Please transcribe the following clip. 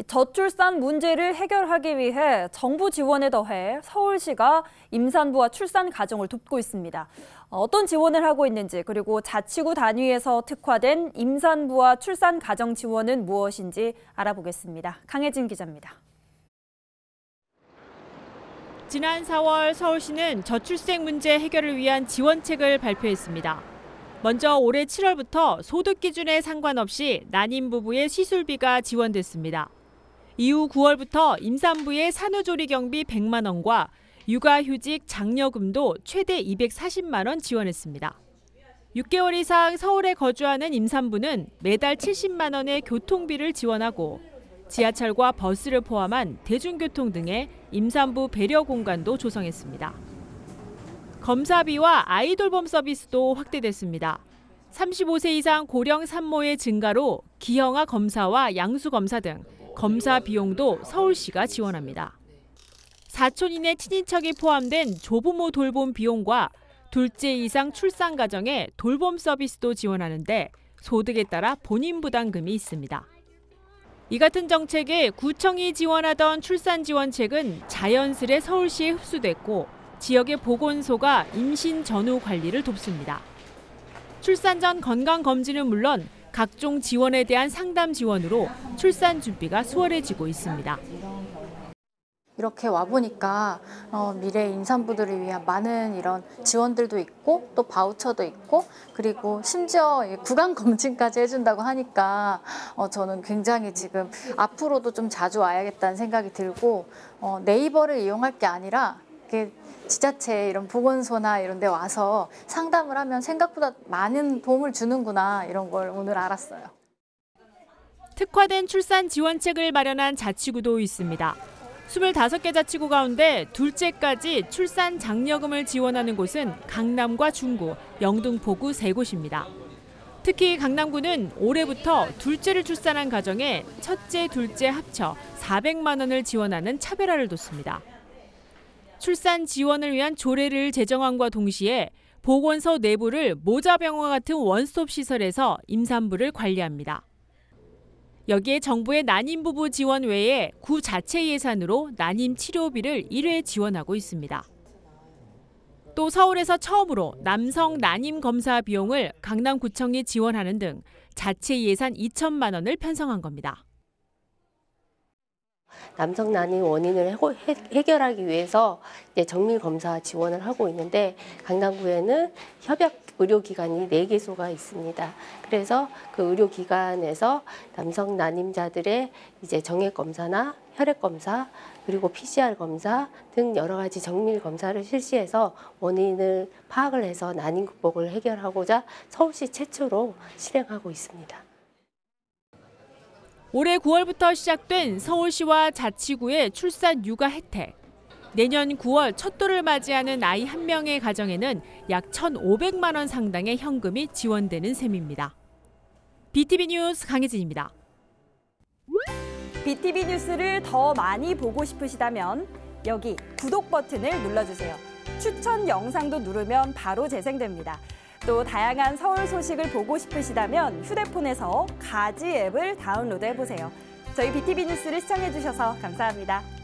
저출산 문제를 해결하기 위해 정부 지원에 더해 서울시가 임산부와 출산 가정을 돕고 있습니다. 어떤 지원을 하고 있는지, 그리고 자치구 단위에서 특화된 임산부와 출산 가정 지원은 무엇인지 알아보겠습니다. 강혜진 기자입니다. 지난 4월 서울시는 저출생 문제 해결을 위한 지원책을 발표했습니다. 먼저 올해 7월부터 소득 기준에 상관없이 난임 부부의 시술비가 지원됐습니다. 이후 9월부터 임산부의 산후조리 경비 100만 원과 육아휴직 장려금도 최대 240만 원 지원했습니다. 6개월 이상 서울에 거주하는 임산부는 매달 70만 원의 교통비를 지원하고 지하철과 버스를 포함한 대중교통 등의 임산부 배려 공간도 조성했습니다. 검사비와 아이돌봄 서비스도 확대됐습니다. 35세 이상 고령 산모의 증가로 기형아 검사와 양수 검사 등 검사 비용도 서울시가 지원합니다. 사촌인의 친인척이 포함된 조부모 돌봄 비용과 둘째 이상 출산 가정의 돌봄 서비스도 지원하는데 소득에 따라 본인 부담금이 있습니다. 이 같은 정책에 구청이 지원하던 출산 지원책은 자연스레 서울시에 흡수됐고 지역의 보건소가 임신 전후 관리를 돕습니다. 출산 전 건강검진은 물론 각종 지원에 대한 상담 지원으로 출산 준비가 수월해지고 있습니다. 이렇게 와보니까 미래 임산부들을 위한 많은 이런 지원들도 있고 또 바우처도 있고 그리고 심지어 구강검진까지 해준다고 하니까 저는 굉장히 지금 앞으로도 좀 자주 와야겠다는 생각이 들고 네이버를 이용할 게 아니라 지자체 이런 보건소나 이런 데 와서 상담을 하면 생각보다 많은 도움을 주는구나 이런 걸 오늘 알았어요. 특화된 출산 지원책을 마련한 자치구도 있습니다. 25개 자치구 가운데 둘째까지 출산 장려금을 지원하는 곳은 강남과 중구, 영등포구 3곳입니다. 특히 강남구는 올해부터 둘째를 출산한 가정에 첫째, 둘째 합쳐 400만 원을 지원하는 차별화를 뒀습니다. 출산 지원을 위한 조례를 제정함과 동시에 보건소 내부를 모자병원과 같은 원스톱 시설에서 임산부를 관리합니다. 여기에 정부의 난임부부 지원 외에 구 자체 예산으로 난임 치료비를 1회 지원하고 있습니다. 또 서울에서 처음으로 남성 난임 검사 비용을 강남구청이 지원하는 등 자체 예산 2천만 원을 편성한 겁니다. 남성 난임 원인을 해결하기 위해서 정밀 검사 지원을 하고 있는데 강남구에는 협약 의료기관이 4개소가 있습니다. 그래서 그 의료기관에서 남성 난임자들의 정액 검사나 혈액 검사 그리고 PCR 검사 등 여러 가지 정밀 검사를 실시해서 원인을 파악을 해서 난임 극복을 해결하고자 서울시 최초로 실행하고 있습니다. 올해 9월부터 시작된 서울시와 자치구의 출산 육아 혜택. 내년 9월 첫 돌을 맞이하는 아이 1명의 가정에는 약 1,500만 원 상당의 현금이 지원되는 셈입니다. BTV 뉴스 강혜진입니다. BTV 뉴스를 더 많이 보고 싶으시다면 여기 구독 버튼을 눌러주세요. 추천 영상도 누르면 바로 재생됩니다. 또 다양한 서울 소식을 보고 싶으시다면 휴대폰에서 가지 앱을 다운로드해보세요. 저희 BTV 뉴스를 시청해주셔서 감사합니다.